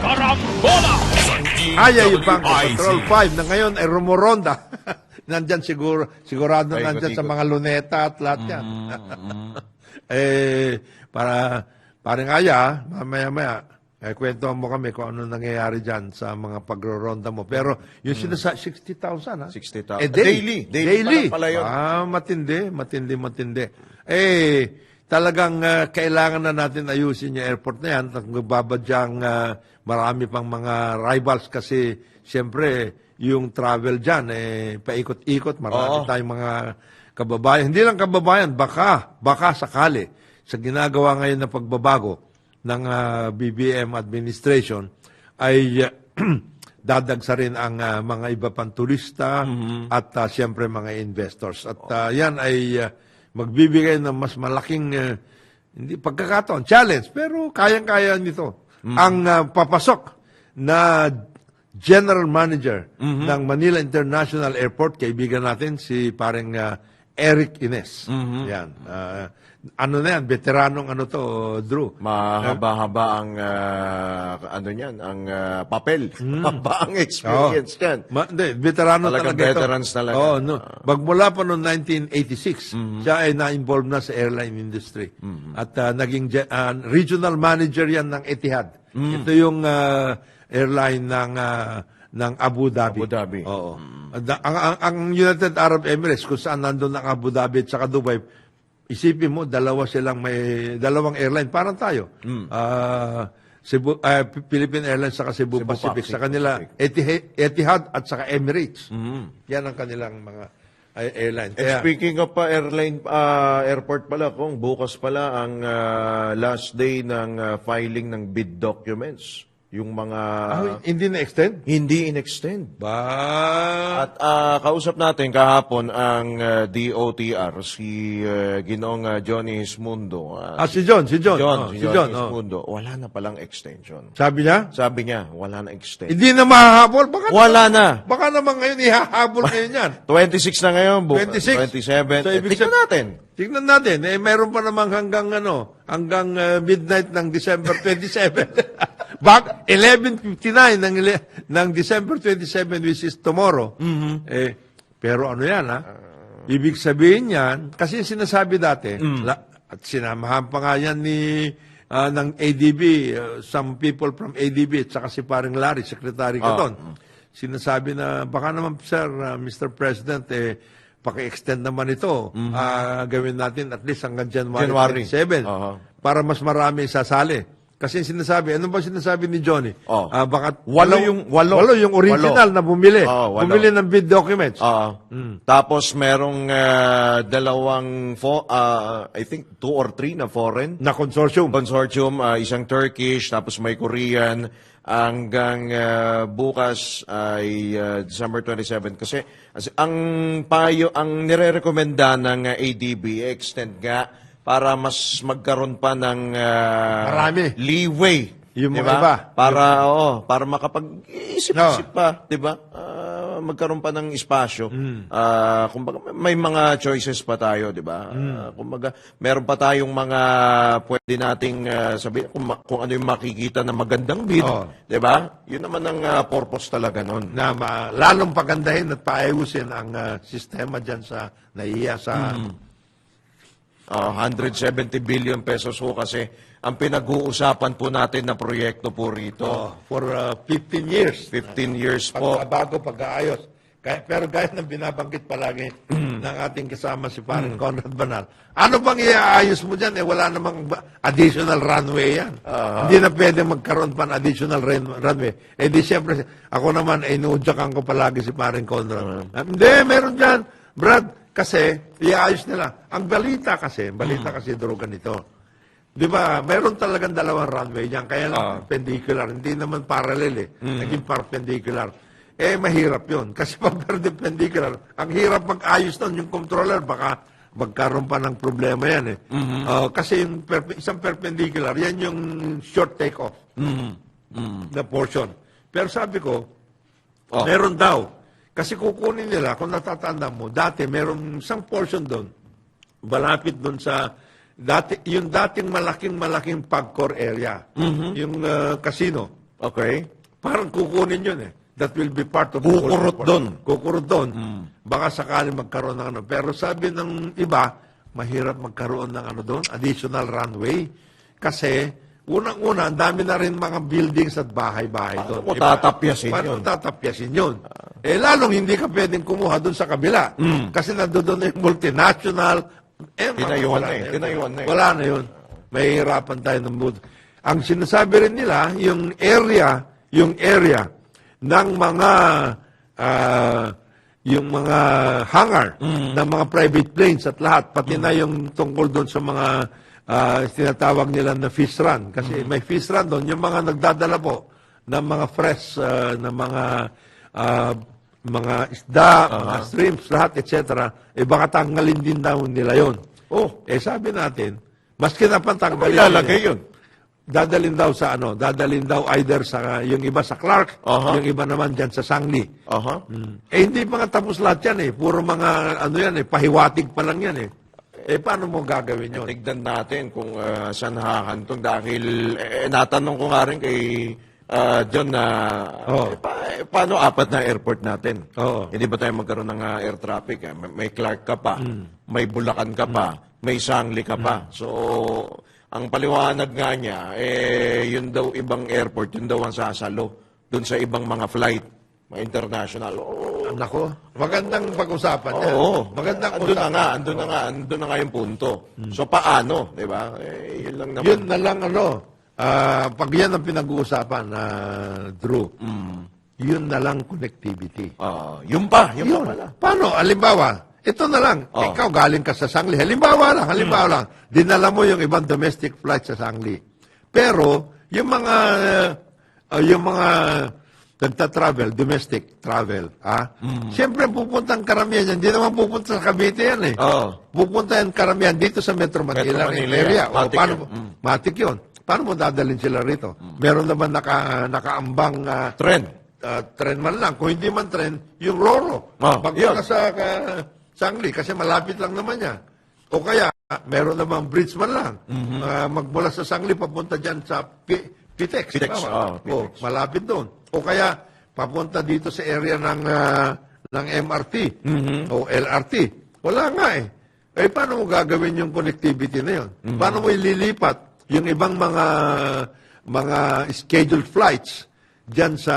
Karambola sa Ay, yung pang DWIC. Patrol 5 na ngayon ay rumoronda. Nandyan sigurado nandyan sa mga luneta at lahat yan. Parang Aya, mamaya-maya, kwentuhan mo kami kung ano nangyayari dyan sa mga pagroronda mo. Pero yung 60,000 ha? 60,000. Daily. Daily pala yun. Matindi. Talagang kailangan na natin ayusin yung airport na yan. Magbabadyang marami pang mga rivals kasi siyempre yung travel dyan, paikot-ikot, marami tayong mga kababayan. Hindi lang kababayan, baka sakali sa ginagawa ngayon na pagbabago ng BBM administration ay dadagsa rin ang mga iba pang turista at siyempre mga investors. At yan ay magbibigay ng mas malaking hindi pagkakataon, challenge, pero kayang-kaya nito. Ang papasok na General Manager ng Manila International Airport, kaibigan natin si parang Eric Ines. Yan. Ano na yan, veteranong Drew. Mahaba-haba ang ang papel. Mahaba ang experience yan. Veterano Talagang talaga ito. veterans talaga. Magmula pa noong 1986, siya ay na-involve na sa airline industry. At naging regional manager yan ng Etihad. Ito yung airline ng Abu Dhabi. Oo. Ang United Arab Emirates, kung saan nandun ang Abu Dhabi at saka Dubai, isipin mo, dalawang airline, parang tayo. Philippine Airlines saka Cebu Pacific. Sa kanila, Etihad at saka Emirates. Yan ang kanilang mga airline. And speaking of airport pala, kung bukas pala ang last day ng filing ng bid documents. Yung mga... hindi na-extend? Hindi in-extend. Ba? At kausap natin kahapon ang DOTR, si Ginoong Johnny Ismundo. Si John. Si John Ismundo. Wala na palang extension. Sabi niya? Sabi niya, wala na extension. Hindi na mahahabol? Wala na. Baka naman ngayon ihahabol ngayon yan. 26 na ngayon. 26? 27. So, Tignan natin. Mayroon pa namang hanggang midnight ng December 27. Back 11:59 ng December 27, which is tomorrow. Pero ano yan, ibig sabihin yan, kasi sinasabi dati, at sinamahan pa nga yan ng ADB, some people from ADB, at saka si paring Larry, Secretary ko doon. Sinasabi na, baka naman, sir, Mr. President, paki-extend naman ito. Gawin natin at least hanggang January 27 para mas marami sasali. Kasi sinasabi, ano ba sinasabi ni Johnny? Baka walo yung original na bumili. Bumili ng bid documents. Tapos merong dalawang, I think 2 or 3 na foreign. Na consortium. Isang Turkish, tapos may Korean, hanggang bukas ay December 27. Kasi ang nire-recommenda ng ADB, extend nga, para mas magkaroon pa ng leeway. Yung diba? mga iba. Para makapag-isip-isip pa, 'di ba? Magkaroon pa ng espasyo. Kumbaga may mga choices pa tayo, 'di ba? Kumbaga meron pa tayong mga pwede nating sabihin kung ano yung makikita na magandang bid, 'di ba? 'Yun naman ang purpose talaga noon. Na lalong pagandahin at paayusin ang sistema diyan sa 170 billion pesos ho kasi ang pinag-uusapan po natin na proyekto po rito. For 15 years. 15 years po. Bago pag-aayos. Pero gaya ng binabanggit palagi ng ating kasama si Parang Conrad Banal, ano bang iaayos mo dyan? Wala namang additional runway yan. Hindi na pwede magkaroon pa ng additional runway. Di siyempre, ako naman, inuudyakan ko palagi si Parang Conrad. Hindi, meron dyan. Brad, kasi iaayos nila. Ang balita kasi duro ganito. Di ba, meron talagang dalawang runway dyan, kaya lang perpendicular, hindi naman parallel naging perpendicular. Mahirap yun. Kasi pag perpendicular, ang hirap mag-ayos nun, yung controller, baka magkaroon pa ng problema yan kasi yung isang perpendicular, yan yung short take-off na portion. Pero sabi ko, meron daw. Kasi kukunin nila, kung natatanda mo, dati meron isang portion doon, malapit doon sa, yung dating malaking PAGCOR area, yung casino. Okay. Parang kukunin yun That will be part of Kukurot doon. Kukurot doon. Baka sakali magkaroon ng Pero sabi ng iba, mahirap magkaroon ng doon, additional runway. Kasi, unang-una, ang dami na rin mga buildings at bahay-bahay doon. Paano mo tatapyasin Paano yun? mo tatapyasin yun? Lalong hindi ka pwedeng kumuha doon sa kabila. Kasi nandoon na yung multinational. Tinayuan na Tinayuan na Wala na yun. Mahihirapan tayo ng mood. Ang sinasabi rin nila, yung area ng mga hangar ng mga private planes at lahat, pati na yung tungkol doon sa mga tinatawag nila na fish run. Kasi may fish run doon, yung mga nagdadala po ng mga fresh na mga isda, mga shrimps, lahat, etc. Baka tanggalin din daw nila yon. Sabi natin, maski na pantanggalin Ilalagay yun. dadalhin daw either sa, yung iba sa Clark, yung iba naman dyan sa Sangli. Hindi pa nga tapos lahat yan puro mga, pahiwatig pa lang yan paano mo gagawin yun? Tignan natin kung saan nakakantong dahil natanong ko nga rin kay John na paano apat na airport natin? Hindi ba tayo magkaroon ng air traffic? May Clark ka pa, may Bulacan ka pa, may Sangli ka pa. So, ang paliwanag nga niya, yun daw ibang airport, yun daw ang sasalo dun sa ibang mga flight, mga international. Nako, magandang pag-usapan yan. Magandang andun na nga yung punto. So, paano? Diba? Yun lang naman. Yun na lang pag yan ang pinag-uusapan, Drew, yun na lang connectivity. Yun pa pala. Paano? Halimbawa, ito na lang. Ikaw galing ka sa Sangli. Halimbawa lang. Dinala mo yung ibang domestic flight sa Sangli. Pero, yung mga nagta-travel, domestic travel, siyempre pupuntang karamihan yan. Hindi naman pupunta sa Cavite yan Pupunta yan karamihan dito sa Metro Manila area. Matik yun. Paano mo dadalhin sila rito? Meron naman nakaambang tren man lang. Kung hindi man tren, yung Roro. Pagpunta sa Sangli, kasi malapit lang naman yan. O kaya, meron namang bridge man lang. Magmula sa Sangli, papunta dyan sa Pitex. Pitex. Pitex. Malapit doon. O kaya, papunta dito sa area ng MRT o LRT. Wala nga paano mo gagawin yung connectivity na yun? Paano mo ililipat yung ibang mga scheduled flights diyan sa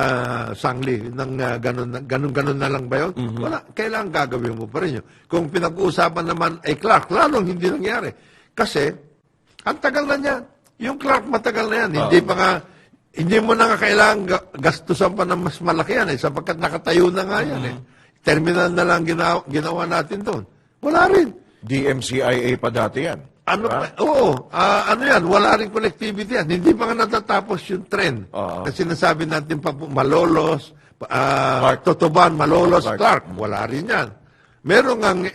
Sangli ng ganun na lang ba yun? Wala. Kailangan gagawin mo pa rin yun. Kung pinag-uusapan naman ay Clark, lalong hindi nangyari. Kasi, ang tagal na niya. Yung Clark matagal na yan. Hindi mo na nga kailangan gastusan pa ng mas malaki yan sapagkat nakatayo na nga yan Terminal na lang ginawa natin doon. Wala rin. DMCIA pa dati yan. Wala rin connectivity yan. Hindi pa nga natatapos yung trend. Kasi sinasabi natin pa Malolos, Totoban, Malolos, Clark. Wala rin yan. Meron ang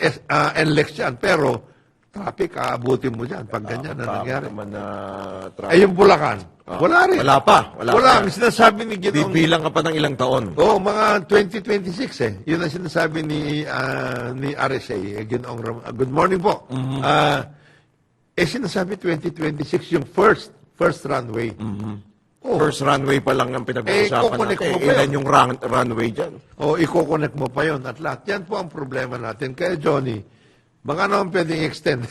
NLEX yan, pero traffic, aabutin mo dyan pag ganyan na nangyari. Yung Bulacan, wala rin. Wala pa. Ang sinasabi ni Ginoong... Bibilang ka pa ng ilang taon. Mga 2026 Yun ang sinasabi ni RSA, Ginoong good morning po. Sinasabi 2026 yung first runway. First runway pa lang ang pinag-uusapan natin. Ilan yung runway dyan? I-connect mo pa yun at lahat. Yan po ang problema natin. Kaya Johnny, baka naman pwedeng extend.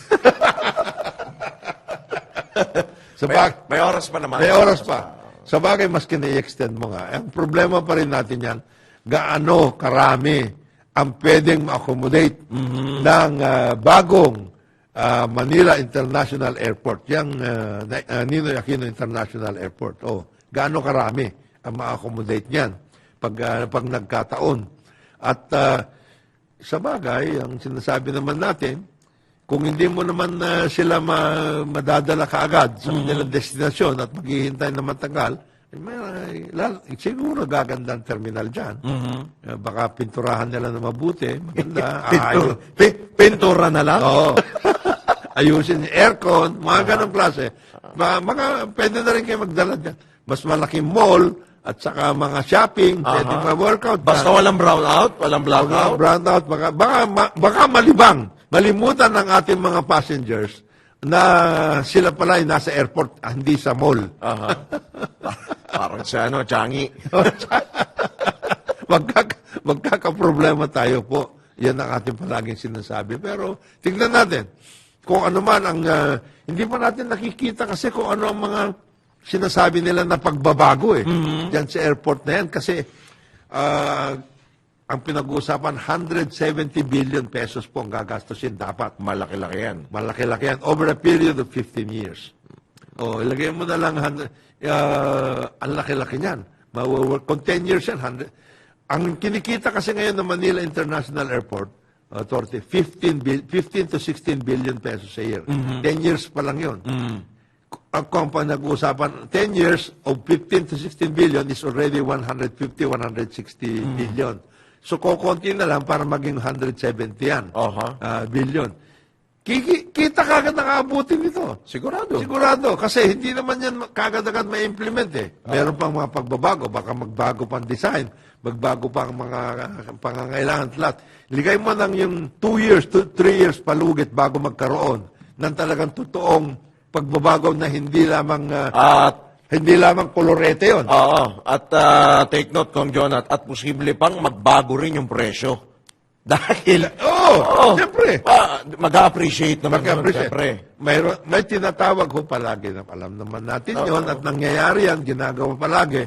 May oras pa naman. May oras pa. Sa bagay, mas kini-extend mo nga. Ang problema pa rin natin yan, gaano karami ang pwedeng ma-accommodate ng bagong Manila International Airport. Yung Ninoy Aquino International Airport. Gaano karami ang ma-accommodate niyan pag nagkataon. At sa bagay, ang sinasabi naman natin, kung hindi mo naman sila madadala kaagad sa kanilang destinasyon at maghihintay na matagal, siguro gaganda ang terminal dyan. Baka pinturahan nila na mabuti. Maganda. Pintura na lang? Oo. Ayusin yung aircon, mga ganong klase. Pwede na rin kayo magdala dyan. Mas malaking mall at saka mga shopping, pwede ma-workout. Basta walang brownout, walang blackout. Brownout, baka malibang. Malimutan ng ating mga passengers na sila pala ay nasa airport, hindi sa mall. Parang sa Changi. Magkakaproblema tayo po. Yan ang ating palaging sinasabi. Pero tingnan natin kung ano man ang hindi pa natin nakikita kasi kung ano ang mga sinasabi nila na pagbabago diyan sa airport na yan. Kasi ang pinag-uusapan, 170 billion pesos po ang gagastusin dapat. Malaki-laki yan. Malaki-laki yan. Over a period of 15 years. Ilagay mo na lang, ang laki-laki niyan. Kung 10 years yan, 100. Ang kinikita kasi ngayon ng Manila International Airport, 15 to 16 billion pesos a year. 10 years pa lang yun. Kung nag-uusapan, 10 years of 15 to 16 billion is already 150, 160 billion. So, kukunti na lang para maging 170 yan. Billion. Kita kagad nakaabutin nito. Sigurado. Sigurado. Kasi hindi naman yan kagad-agad ma-implement Meron pang mga pagbabago. Baka magbago pang design. Magbago pang mga pangangailangan. Ligay mo nang yung 2 years, 3 years palugit bago magkaroon ng talagang totoong pagbabago na hindi lamang hindi lamang kolorete yun. At take note, Kong Jonat, at posible pang magbago rin yung presyo. Dahil, siyempre. Mag-appreciate naman. Siyempre. May tinatawag ho palagi na alam naman natin yon at nangyayari yan, ginagawa palagi,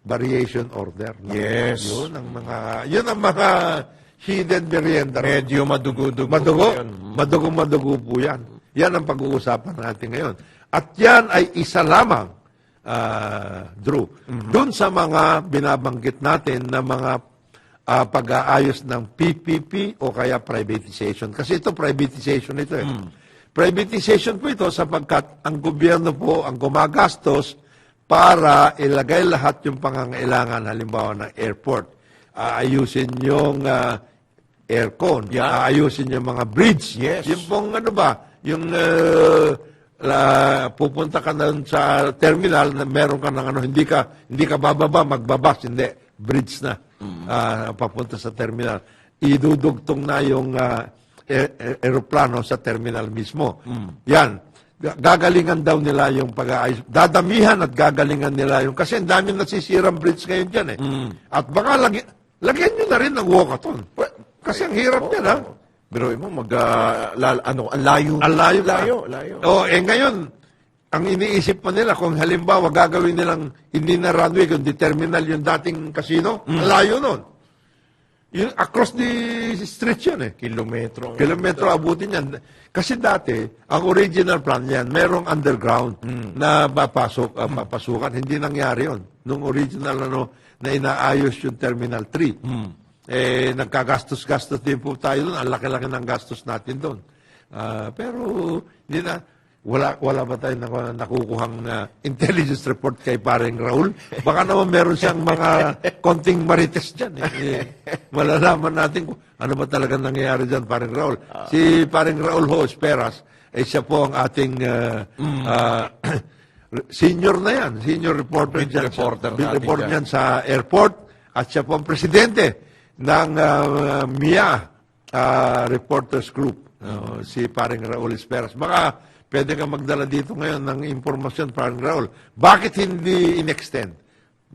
variation order. Yes. Yun ang mga hidden merienda. Medyo madugo-dugo. Madugo po yan. Yan ang pag-uusapan natin ngayon. At yan ay isa lamang, Drew, doon sa mga binabanggit natin na mga pag-aayos ng PPP o kaya privatization. Kasi ito, privatization ito Privatization po ito sapagkat ang gobyerno po ang gumagastos para ilagay lahat yung pangangailangan, halimbawa ng airport. Ayusin yung aircon, ayusin yung mga bridge. Yes. Yung pong yung pupunta ka na sa terminal na meron ka ng hindi ka bababa, magbabas, hindi, bridge na papunta sa terminal. Idudugtong na yung aeroplano sa terminal mismo. Yan. Gagalingan daw nila yung pag-aayos. Dadamihan at gagalingan nila yung kasi ang dami nasisirang bridge ngayon dyan At baka lagyan nyo na rin ng walkathon. Kasi ang hirap yan Pero mo ang layo. Ang layo. Ngayon, ang iniisip pa nila, kung halimbawa gagawin nilang hindi na runway, kundi terminal yung dating casino, ang layo nun. Yung across the street yan Kilometro abutin yan. Kasi dati, ang original plan yan, merong underground na papasukan. Hindi nangyari yun. Nung original na inaayos yung Terminal 3. Nagkagastos-gastos din po tayo doon. Ang laki-laki ng gastos natin doon. Pero, hindi na, wala ba tayong nakukuhang intelligence report kay paring Raul? Baka naman meron siyang mga konting marites dyan. Malalaman natin kung ano ba talaga nangyayari dyan, paring Raul. Si paring Raul Ho Esperas, siya po ang ating senior na yan. Senior reporter dyan. Reporter dyan sa airport. At siya po ang presidente ng MIA Reporters Group, si paring Raul Esperas. Baka pwede ka magdala dito ngayon ng impormasyon, paring Raul. Bakit hindi in-extend?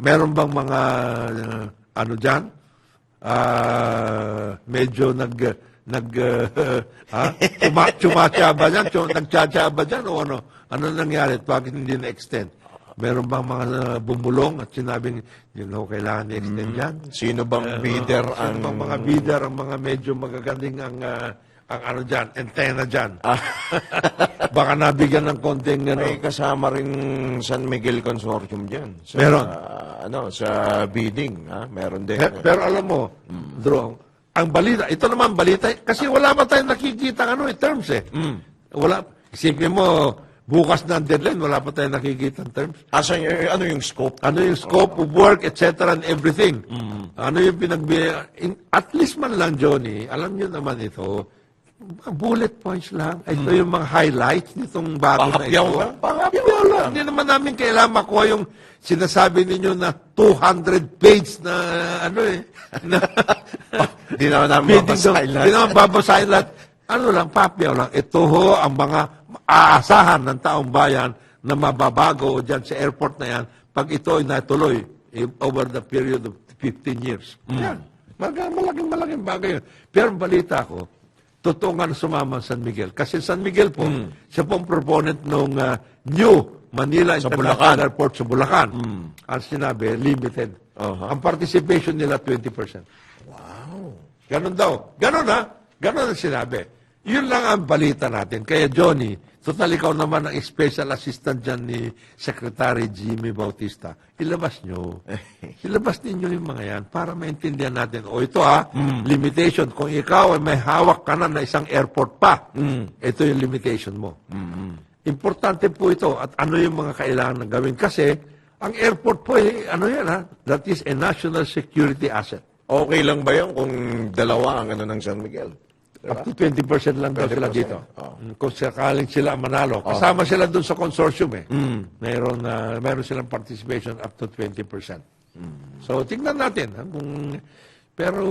Meron bang mga dyan? Medyo Chumatsaba dyan? Nagtsatsaba dyan o ano? Ano nangyari? Bakit hindi na-extend? Meron bang mga bumulong at sinabing, kailangan i-extend yan? Sino bang bidder ang... Sino bang mga bidder, ang mga medyo magaganding ang ano dyan, antena dyan? Baka nabigyan ng konting May kasama rin San Miguel Consortium dyan. Sa, Meron. sa bidding, ha? Meron din. Pero alam mo, Drew, ang balita, ito naman balita, kasi wala pa tayong nakikita terms eh. Wala, isipin mo, bukas na ang deadline, wala pa tayong nakikita terms. Ano yung scope? Ano yung scope of work, etc. and everything. Ano yung at least man lang, Johnny, alam nyo naman ito, bullet points lang. Ito yung mga highlights nitong bago na ito. Pangapyaw lang. Hindi naman namin kailangan makuha yung sinasabi ninyo na 200 page na Hindi naman namin babasahin lahat. Hindi naman babasahin lahat. Ano lang, papyaw lang. Ito ho ang mga aasahan ng taong bayan na mababago dyan sa airport na yan pag ito ay natuloy over the period of 15 years. Yan. Malaking bagay yun. Pero ang balita ko, totoo nga na sumama ang San Miguel. Kasi San Miguel po, siya pong proponent ng new Manila International Airport sa Bulacan. Ang sinabi, limited. Ang participation nila, 20%. Wow. Ganon daw. Ganon ha? Ganon ang sinabi. Yun lang ang balita natin. Kaya Johnny, total ikaw naman ang special assistant dyan ni Secretary Jimmy Bautista. Ilabas nyo. Ilabas ninyo yung mga yan para maintindihan natin. O ito limitation. Kung ikaw ay may hawak ka na isang airport pa, ito yung limitation mo. Importante po ito at ano yung mga kailangan na gawin. Kasi ang airport po, that is a national security asset. Okay lang ba yun kung dalawa ang ng San Miguel? Up to 20% lang daw sila dito. Kung sakaling sila manalo. Kasama sila doon sa consortium eh. Meron silang participation up to 20%. So, tingnan natin. Pero,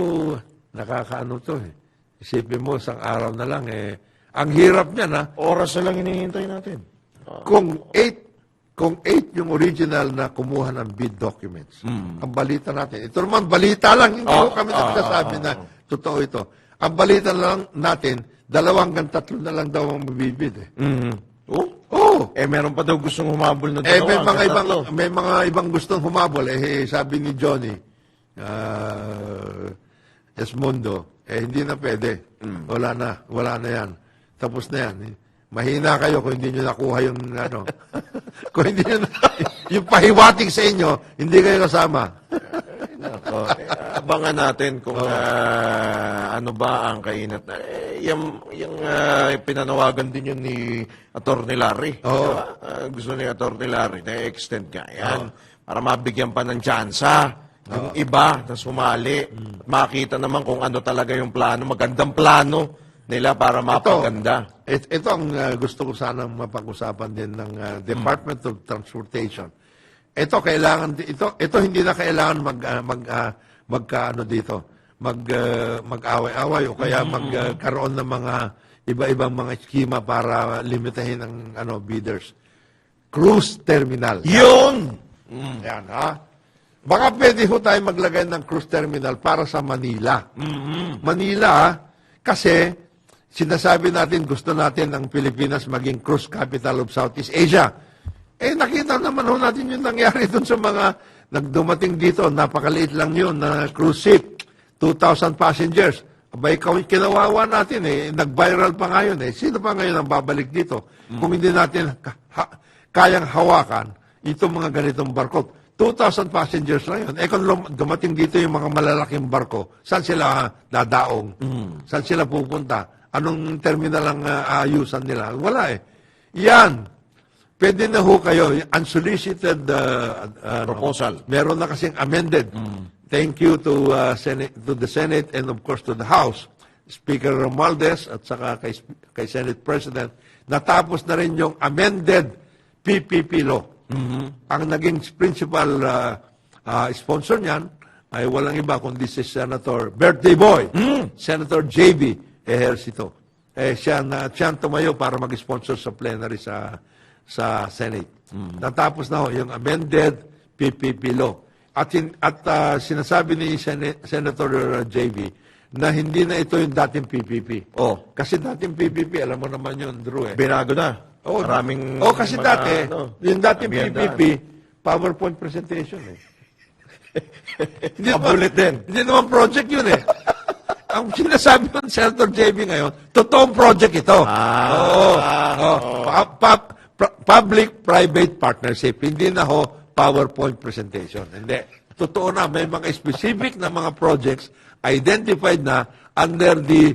nakakaano to eh. Isipin mo, isang araw na lang eh. Ang hirap niyan ha. Oras na lang hinihintay natin. Kung 8 yung original na kumuha ng bid documents, ang balita natin, ito naman balita lang, hindi ko kami nagsasabi na totoo ito. Ang balita lang natin, 2 hanggang 3 na lang daw ang mabibid eh. Meron pa daw gustong humabol na may mga ibang gustong humabol. Sabi ni Johnny, Esmundo, hindi na pwede. Wala na yan. Tapos na yan. Mahina kayo kung hindi nyo nakuha yung kung hindi nyo yung pahiwatig sa inyo, hindi kayo kasama. Abangan natin kung ano ba ang kainat. Yung pinanawagan din yun ni Atty. Larry. Gusto ni Atty. Larry na extend ka. Yan. Para mabigyan pa ng tsansa. Yung iba na sumali. Makita naman kung ano talaga yung plano. Magandang plano nila para mapaganda. Ito ang gusto ko sanang mapag-usapan din ng Department of Transportation. Ito hindi na kailangan mag-away-away o kaya magkaroon ng mga iba-ibang mga skema para limitahin ang bidders. Cruise terminal. Yun! Yan, ha? Baka pwede ho tayo maglagay ng cruise terminal para sa Manila. Manila, kasi sinasabi natin, gusto natin ang Pilipinas maging cruise capital of Southeast Asia. Nakita naman ho natin yung nangyari dun sa mga nagdumating dito. Napakaliit lang yun na cruise ship. 2,000 passengers. Abay, kinawawa natin Nag-viral pa ngayon Sino pa ngayon ang babalik dito? Kung hindi natin kayang hawakan itong mga ganitong barko. 2,000 passengers lang yun. Kung dumating dito yung mga malalaking barko, saan sila dadaong? Saan sila pupunta? Anong terminal ang ayusan nila? Wala Yan. Pwede na ho kayo, unsolicited proposal. Meron na kasing amended. Thank you to the Senate and of course to the House. Speaker Romualdez at saka kay Senate President. Natapos na rin yung amended PPP law. Ang naging principal sponsor niyan ay walang iba kundi si Senator Birthday Boy, Senator J.B. Ejercito. Siya tumayo para mag-sponsor sa plenary sa Senate. Natapos na ho yung amended PPP law. At sinasabi ni Senator JB na hindi na ito yung dating PPP. Oh. Kasi dating PPP, alam mo naman yun, Drew, eh. Binago na. Oo, Maraming kasi mga, dati, yung dating kabihandaan. PPP, PowerPoint presentation eh. Hindi Bullet din. Hindi naman project yun eh. Ang sinasabi ng Senator JB ngayon, totoong project ito. Oo. Public-private partnership. Hindi na ho PowerPoint presentation. Hindi. Totoo na, may mga specific na mga projects identified na under the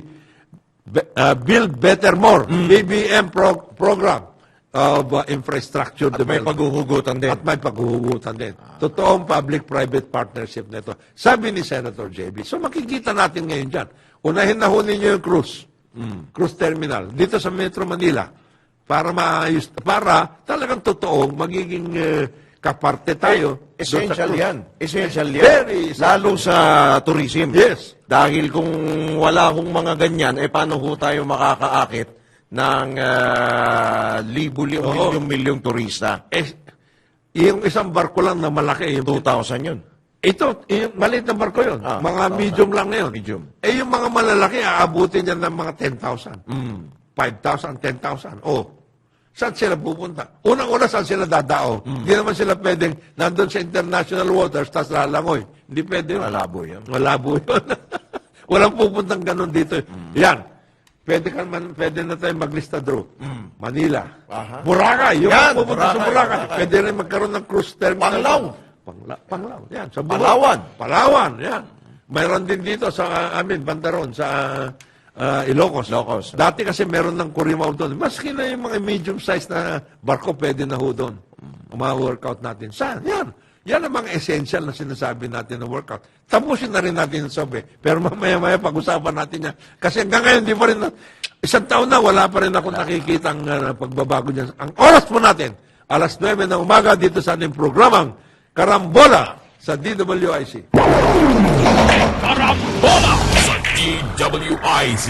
Build Better More, BBM program of infrastructure At may development. paghuhugutan din. At may paghuhugutan din. Totoong public-private partnership nito. Sabi ni Senator JB. So makikita natin ngayon dyan. Unahin na ho ninyo yung cruise. Cruise terminal. Dito sa Metro Manila. Para maayos. Para talagang totoong magiging kaparte tayo. Essential yan. Essential yan. Very essential. Lalo sa tourism. Yes. Dahil kung wala hong mga ganyan, paano ho tayo makakaakit ng milyong turista? Yung isang barko lang na malaki. Yung 2,000 yun. Ito, yung maliit na barko yun. Mga medium lang ngayon. Medium. Yung mga malalaki, aabutin yan ng mga 10,000. 5,000, 10,000. Oh. Saan sila pupunta? Unang-una, saan sila dadao? Hindi naman sila pwedeng nandun sa international waters, tas lalangoy. Hindi pwede yun. Malabo yun. Malabo yun. Walang pupuntang ganun dito. Yan. Pwede na tayo maglista, Drew. Manila. Boracay. Yung Yan, pupunta sa Boracay. Boracay. Pwede rin magkaroon ng cruise terminal. Panglao. Panglao. Yan. Sa Palawan. Palawan. Yan. Mayroon din dito sa amin, Bandaron, sa Ilocos. Ilocos. Dati kasi meron ng Curimaw doon. Maski na yung mga medium size na barko, pwede na ho doon. Mga-workout natin. Saan? Yan. Yan ang mga essential na sinasabi natin na workout. Tapusin na rin natin yung sobe. Pero mamaya-maya pag-usapan natin yan. Kasi hanggang ngayon, di pa rin, isang taon na, wala pa rin ako nakikita ang pagbabago dyan. Ang oras po natin, alas 9 ng umaga dito sa ating programang Karambola sa DWIC. Karambola sa DWIC.